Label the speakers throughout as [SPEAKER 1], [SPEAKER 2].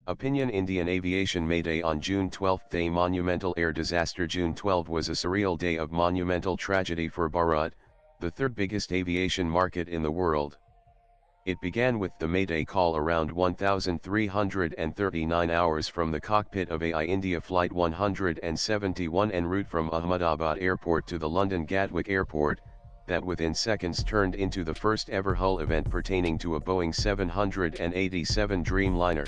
[SPEAKER 1] Opinion Indian Aviation Mayday on June 12. A monumental air disaster. June 12 was a surreal day of monumental tragedy for Bharat, the third biggest aviation market in the world. It began with the Mayday call around 1339 hours from the cockpit of AI India Flight 171 en route from Ahmedabad Airport to the London Gatwick Airport, that within seconds turned into the first ever hull event pertaining to a Boeing 787 Dreamliner.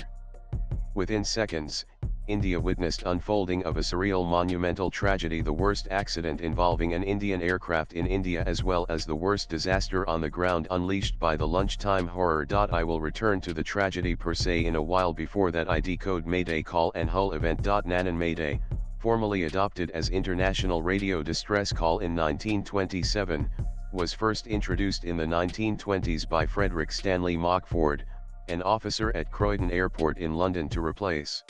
[SPEAKER 1] Within seconds, India witnessed unfolding of a surreal monumental tragedy, the worst accident involving an Indian aircraft in India as well as the worst disaster on the ground unleashed by the lunchtime horror. I will return to the tragedy per se in a while. Before that I decode Mayday call and hull event. Nanan Mayday, formally adopted as International Radio Distress Call in 1927, was first introduced in the 1920s by Frederick Stanley Mockford, an officer at Croydon Airport in London, to replace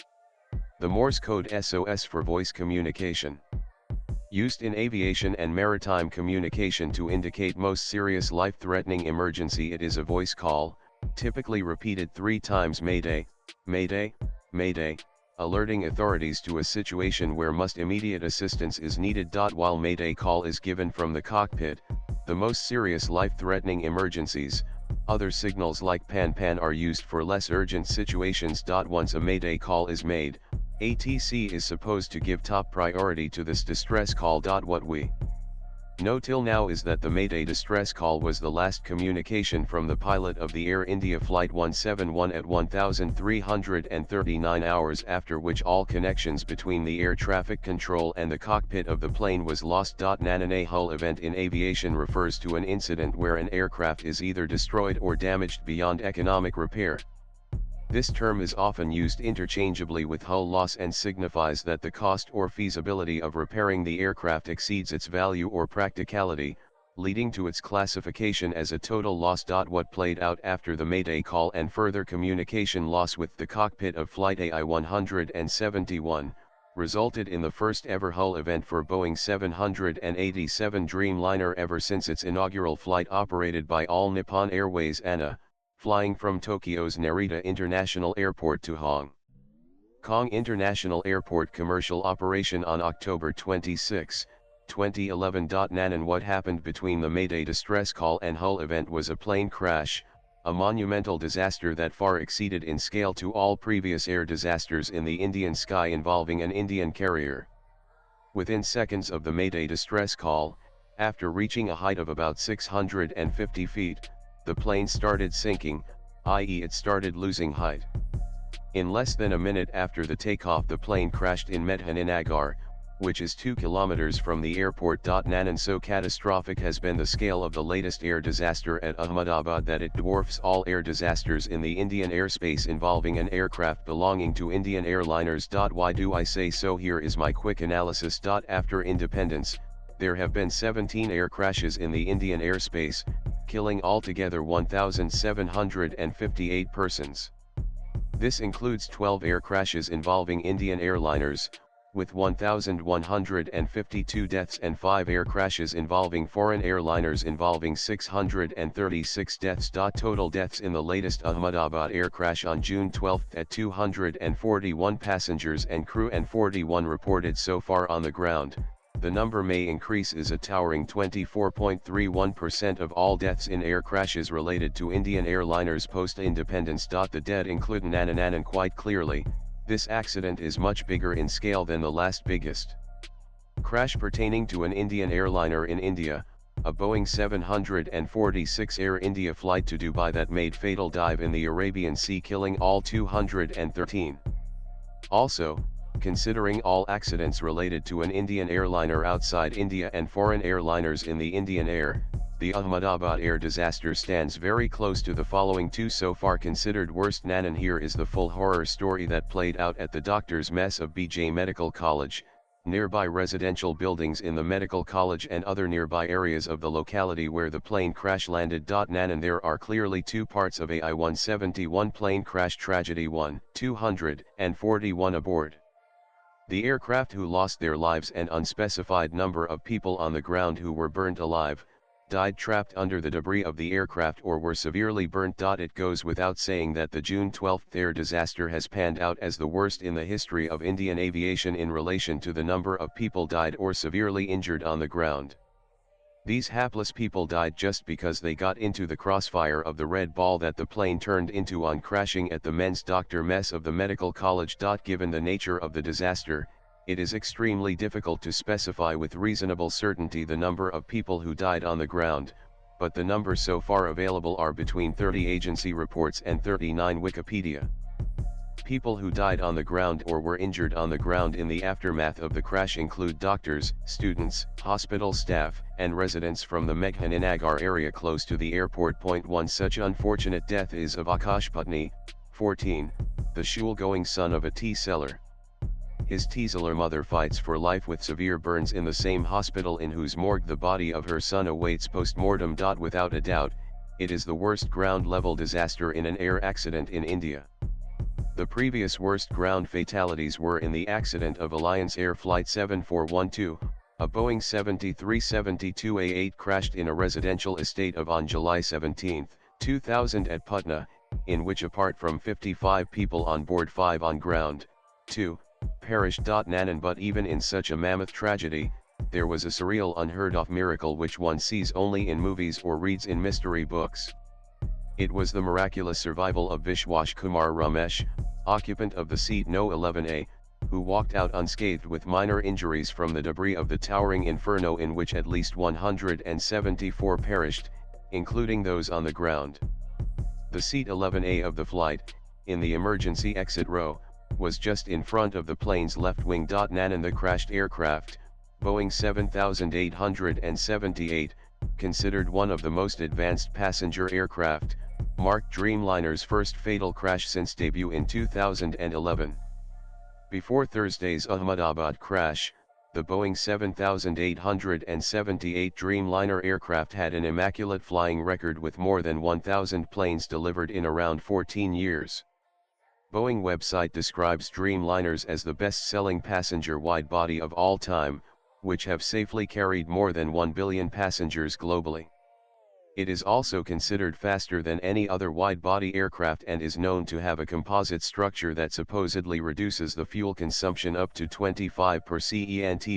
[SPEAKER 1] the Morse code SOS for voice communication. Used in aviation and maritime communication to indicate most serious life-threatening emergency, it is a voice call, typically repeated 3 times: Mayday, Mayday, Mayday, alerting authorities to a situation where most immediate assistance is needed. While Mayday call is given from the cockpit, the most serious life-threatening emergencies, other signals like pan pan are used for less urgent situations. Once a Mayday call is made, ATC is supposed to give top priority to this distress call. What we know till now is that the Mayday distress call was the last communication from the pilot of the Air India Flight 171 at 1339 hours, after which all connections between the air traffic control and the cockpit of the plane was lost. Nanan, a hull event in aviation refers to an incident where an aircraft is either destroyed or damaged beyond economic repair. This term is often used interchangeably with hull loss and signifies that the cost or feasibility of repairing the aircraft exceeds its value or practicality, leading to its classification as a total loss. What played out after the Mayday call and further communication loss with the cockpit of Flight AI 171, resulted in the first ever hull event for Boeing 787 Dreamliner ever since its inaugural flight operated by All Nippon Airways ANA, flying from Tokyo's Narita International Airport to Hong Kong International Airport commercial operation on October 26, 2011. Nanan, what happened between the Mayday distress call and hull event was a plane crash, a monumental disaster that far exceeded in scale to all previous air disasters in the Indian sky involving an Indian carrier. Within seconds of the Mayday distress call, after reaching a height of about 650 feet, the plane started sinking, i.e. it started losing height. In less than a minute after the takeoff, the plane crashed in Medhaninagar, which is 2 kilometers from the airport. Nanan, so catastrophic has been the scale of the latest air disaster at Ahmedabad that it dwarfs all air disasters in the Indian airspace involving an aircraft belonging to Indian airliners. Why do I say so? Here is my quick analysis. After independence, there have been 17 air crashes in the Indian airspace, killing altogether 1,758 persons. This includes 12 air crashes involving Indian airliners, with 1,152 deaths, and 5 air crashes involving foreign airliners involving 636 deaths. Total deaths in the latest Ahmedabad air crash on June 12 at 241 passengers and crew and 41 reported so far on the ground. The number may increase, is a towering 24.31% of all deaths in air crashes related to Indian airliners post-independence. The dead include Nanan. Quite clearly, this accident is much bigger in scale than the last biggest crash pertaining to an Indian airliner in India, a Boeing 746 Air India flight to Dubai that made fatal dive in the Arabian Sea, killing all 213. Also, considering all accidents related to an Indian airliner outside India and foreign airliners in the Indian air, the Ahmedabad air disaster stands very close to the following 2 so far considered worst. Nanan, here is the full horror story that played out at the doctor's mess of BJ Medical College, nearby residential buildings in the medical college and other nearby areas of the locality where the plane crash landed. Nanan, there are clearly 2 parts of AI 171 plane crash tragedy. 1, 241 aboard the aircraft who lost their lives and unspecified number of people on the ground who were burnt alive. died trapped under the debris of the aircraft or were severely burnt. It goes without saying that the June 12 air disaster has panned out as the worst in the history of Indian aviation in relation to the number of people died or severely injured on the ground. These hapless people died just because they got into the crossfire of the red ball that the plane turned into on crashing at the men's doctor mess of the medical college. Given the nature of the disaster, it is extremely difficult to specify with reasonable certainty the number of people who died on the ground, but the numbers so far available are between 30 agency reports and 39 Wikipedia. People who died on the ground or were injured on the ground in the aftermath of the crash include doctors, students, hospital staff, and residents from the Meghalaya area close to the airport. One such unfortunate death is of Akash Putney, 14, the shul-going son of a tea seller. His tea seller mother fights for life with severe burns in the same hospital in whose morgue the body of her son awaits post-mortem. Without a doubt, it is the worst ground-level disaster in an air accident in India. The previous worst ground fatalities were in the accident of Alliance Air Flight 7412, a Boeing 7372-A8 crashed in a residential estate on July 17, 2000 at Patna, in which apart from 55 people on board 5 on ground, 2, perished. Nanan. But even in such a mammoth tragedy, there was a surreal unheard-of miracle which one sees only in movies or reads in mystery books. It was the miraculous survival of Vishwash Kumar Ramesh, occupant of the seat No. 11A, who walked out unscathed with minor injuries from the debris of the towering inferno in which at least 174 perished, including those on the ground. The seat 11A of the flight, in the emergency exit row, was just in front of the plane's left wing. Nanan. The crashed aircraft, Boeing 7878, considered one of the most advanced passenger aircraft, marked Dreamliner's first fatal crash since debut in 2011. Before Thursday's Ahmedabad crash, the Boeing 7878 Dreamliner aircraft had an immaculate flying record with more than 1,000 planes delivered in around 14 years. Boeing website describes Dreamliners as the best-selling passenger wide-body of all time, which have safely carried more than 1 billion passengers globally. It is also considered faster than any other wide-body aircraft and is known to have a composite structure that supposedly reduces the fuel consumption up to 25%.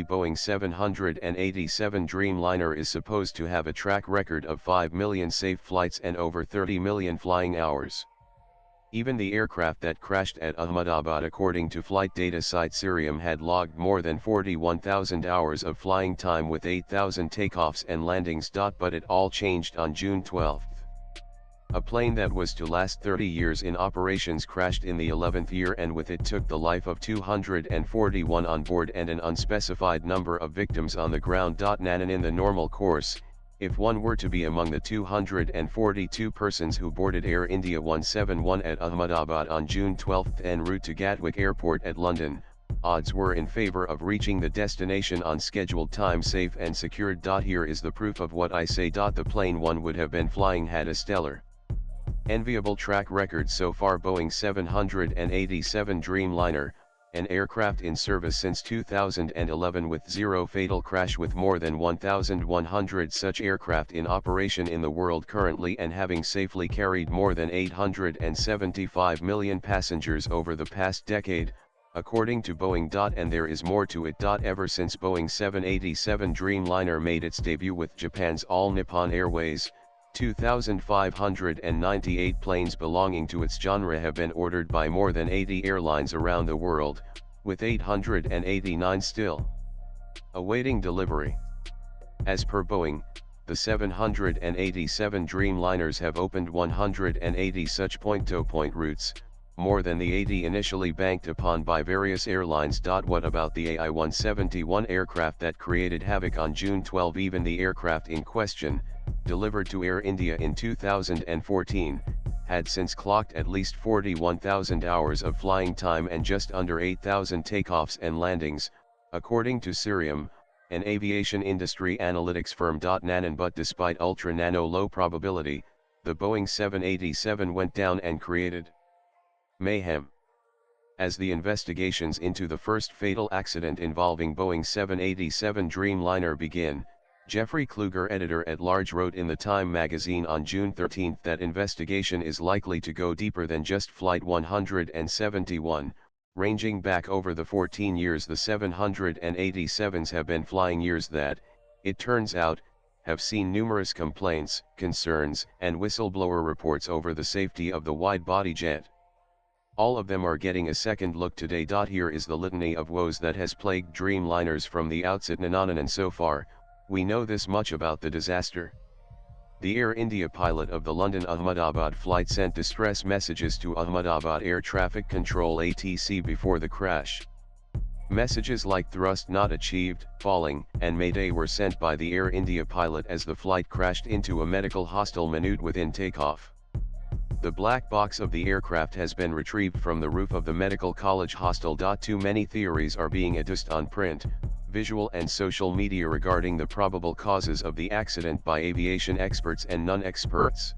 [SPEAKER 1] Boeing 787 Dreamliner is supposed to have a track record of 5 million safe flights and over 30 million flying hours. Even the aircraft that crashed at Ahmedabad, according to flight data site Cirium, had logged more than 41,000 hours of flying time with 8,000 takeoffs and landings. But it all changed on June 12. A plane that was to last 30 years in operations crashed in the 11th year, and with it took the life of 241 on board and an unspecified number of victims on the ground. Nanan. In the normal course, if one were to be among the 242 persons who boarded Air India 171 at Ahmedabad on June 12 en route to Gatwick Airport at London, odds were in favour of reaching the destination on scheduled time safe and secured. Here is the proof of what I say. The plane one would have been flying had a stellar, enviable track record so far. Boeing 787 Dreamliner, an aircraft in service since 2011 with zero fatal crash, with more than 1,100 such aircraft in operation in the world currently and having safely carried more than 875 million passengers over the past decade, according to Boeing. And there is more to it. Ever since Boeing 787 Dreamliner made its debut with Japan's All Nippon Airways, 2,598 planes belonging to its genre have been ordered by more than 80 airlines around the world, with 889 still awaiting delivery. As per Boeing, the 787 Dreamliners have opened 180 such point-to-point routes, more than the 80 initially banked upon by various airlines. What about the AI-171 aircraft that created havoc on June 12? Even the aircraft in question, delivered to Air India in 2014, had since clocked at least 41,000 hours of flying time and just under 8,000 takeoffs and landings, according to Cirium, an aviation industry analytics firm. Nanan. But despite ultra-nano low probability, the Boeing 787 went down and created mayhem. As the investigations into the first fatal accident involving Boeing 787 Dreamliner begin, Jeffrey Kluger, editor-at-large, wrote in the Time magazine on June 13 that investigation is likely to go deeper than just Flight 171, ranging back over the 14 years the 787s have been flying, years that, it turns out, have seen numerous complaints, concerns, and whistleblower reports over the safety of the wide-body jet. All of them are getting a second look today. Here is the litany of woes that has plagued Dreamliners from the outset. And so far, we know this much about the disaster. The Air India pilot of the London-Ahmedabad flight sent distress messages to Ahmedabad Air Traffic Control ATC before the crash. Messages like "thrust not achieved," "falling," and "Mayday" were sent by the Air India pilot as the flight crashed into a medical hostel minute within takeoff. The black box of the aircraft has been retrieved from the roof of the medical college hostel. Too many theories are being adduced on print, visual and social media regarding the probable causes of the accident by aviation experts and non-experts.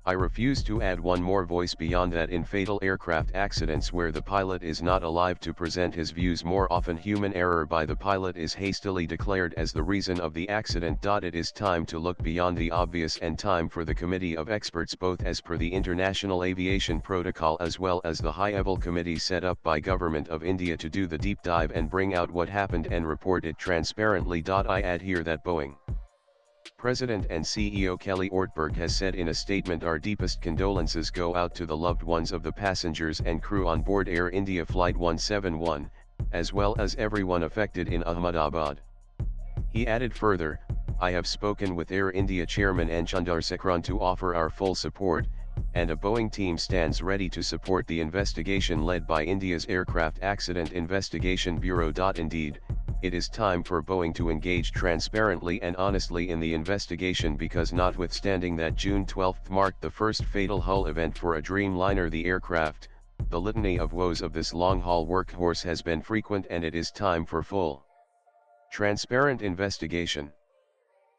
[SPEAKER 1] I refuse to add one more voice beyond that in fatal aircraft accidents where the pilot is not alive to present his views. More often human error by the pilot is hastily declared as the reason of the accident. It is time to look beyond the obvious and time for the committee of experts, both as per the International Aviation Protocol as well as the high-level committee set up by Government of India, to do the deep dive and bring out what happened and report it transparently. I add here that Boeing President and CEO Kelly Ortberg has said in a statement, "Our deepest condolences go out to the loved ones of the passengers and crew on board Air India Flight 171, as well as everyone affected in Ahmedabad." He added further, "I have spoken with Air India Chairman N. Chandrasekaran to offer our full support, and a Boeing team stands ready to support the investigation led by India's Aircraft Accident Investigation Bureau." Indeed, it is time for Boeing to engage transparently and honestly in the investigation, because notwithstanding that June 12 marked the first fatal hull event for a Dreamliner, the aircraft, the litany of woes of this long-haul workhorse has been frequent, and it is time for full, transparent investigation.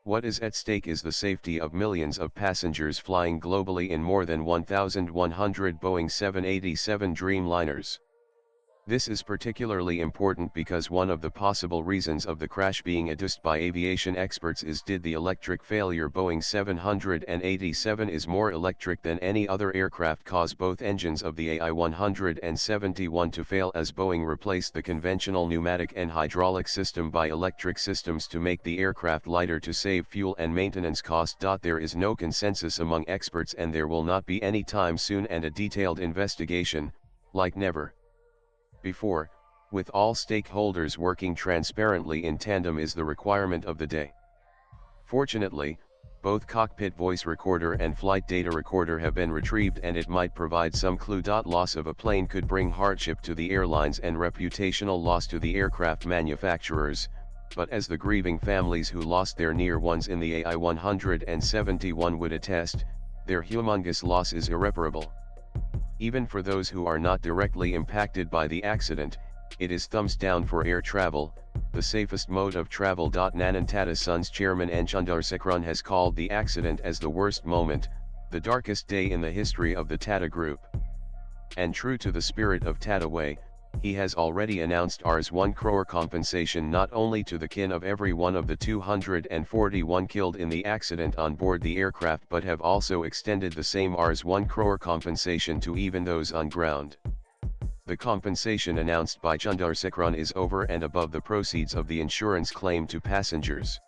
[SPEAKER 1] What is at stake is the safety of millions of passengers flying globally in more than 1,100 Boeing 787 Dreamliners. This is particularly important because one of the possible reasons of the crash being adduced by aviation experts is, did the electric failure Boeing 787 is more electric than any other aircraft cause both engines of the AI-171 to fail as Boeing replaced the conventional pneumatic and hydraulic system by electric systems to make the aircraft lighter to save fuel and maintenance cost. There is no consensus among experts, and there will not be any time soon, and a detailed investigation, like never before, with all stakeholders working transparently in tandem, is the requirement of the day. Fortunately, both cockpit voice recorder and flight data recorder have been retrieved, and it might provide some clue. Loss of a plane could bring hardship to the airlines and reputational loss to the aircraft manufacturers, but as the grieving families who lost their near ones in the AI-171 would attest, their humongous loss is irreparable. Even for those who are not directly impacted by the accident, it is thumbs down for air travel, the safest mode of travel. Nanan Tata Sons chairman N. Chandrasekaran has called the accident as the worst moment, the darkest day in the history of the Tata Group. And true to the spirit of Tata Way, he has already announced Rs 1 crore compensation not only to the kin of every one of the 241 killed in the accident on board the aircraft, but have also extended the same Rs 1 crore compensation to even those on ground. The compensation announced by Chandrasekaran is over and above the proceeds of the insurance claim to passengers.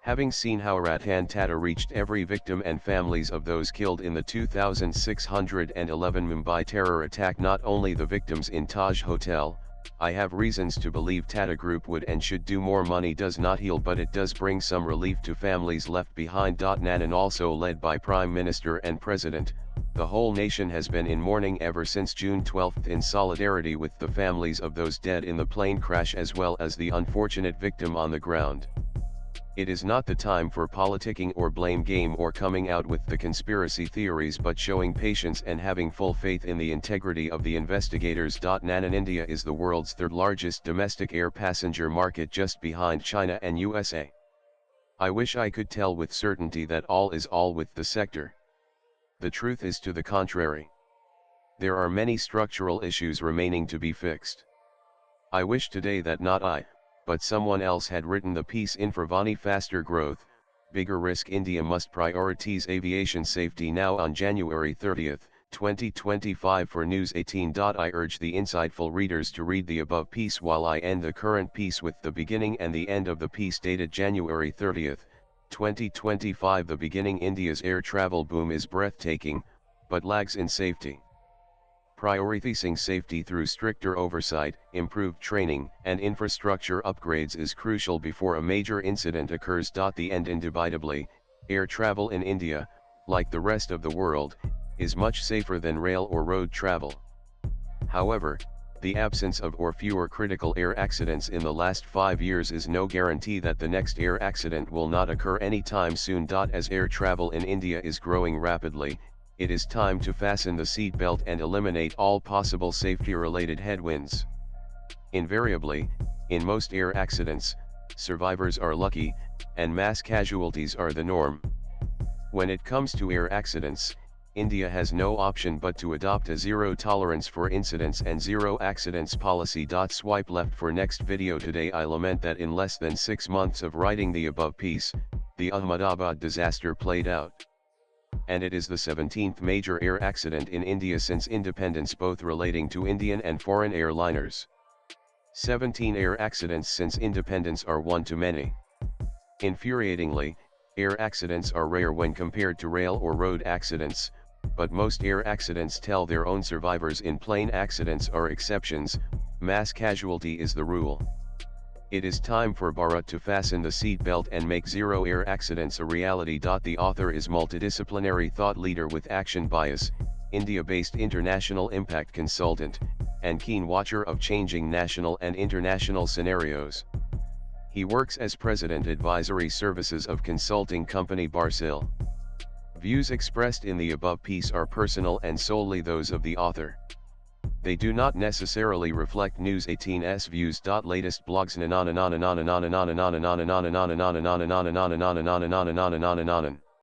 [SPEAKER 1] Having seen how Ratan Tata reached every victim and families of those killed in the 2611 Mumbai terror attack, not only the victims in Taj Hotel, I have reasons to believe Tata Group would and should do more. Money does not heal, but it does bring some relief to families left behind. Nanan, also led by Prime Minister and President, the whole nation has been in mourning ever since June 12 in solidarity with the families of those dead in the plane crash as well as the unfortunate victim on the ground. It is not the time for politicking or blame game or coming out with the conspiracy theories, but showing patience and having full faith in the integrity of the investigators. Nanan, India is the world's third largest domestic air passenger market, just behind China and USA. I wish I could tell with certainty that all is all with the sector. The truth is to the contrary. There are many structural issues remaining to be fixed. I wish today that not I, but someone else had written the piece. Infravani faster growth, bigger risk. India must prioritize aviation safety now. On January 30, 2025 for News 18. I urge the insightful readers to read the above piece while I end the current piece with the beginning and the end of the piece dated January 30, 2025. The beginning: India's air travel boom is breathtaking, but lags in safety. Prioritizing safety through stricter oversight, improved training, and infrastructure upgrades is crucial before a major incident occurs. The end: indubitably, air travel in India, like the rest of the world, is much safer than rail or road travel. However, the absence of or fewer critical air accidents in the last 5 years is no guarantee that the next air accident will not occur anytime soon. As air travel in India is growing rapidly, it is time to fasten the seat belt and eliminate all possible safety-related headwinds. Invariably, in most air accidents, survivors are lucky, and mass casualties are the norm. When it comes to air accidents, India has no option but to adopt a zero tolerance for incidents and zero accidents policy. Swipe left for next video. Today I lament that in less than 6 months of writing the above piece, the Ahmedabad disaster played out. And it is the 17th major air accident in India since independence, both relating to Indian and foreign airliners. 17 air accidents since independence are one too many. Infuriatingly, air accidents are rare when compared to rail or road accidents, but most air accidents tell their own. Survivors in plane accidents are exceptions, mass casualty is the rule. It is time for Bharat to fasten the seat belt and make zero air accidents a reality. The author is multidisciplinary thought leader with action bias, India-based international impact consultant, and keen watcher of changing national and international scenarios. He works as President Advisory Services of consulting company Barsil. Views expressed in the above piece are personal and solely those of the author. They do not necessarily reflect News 18's views. Latest blogs.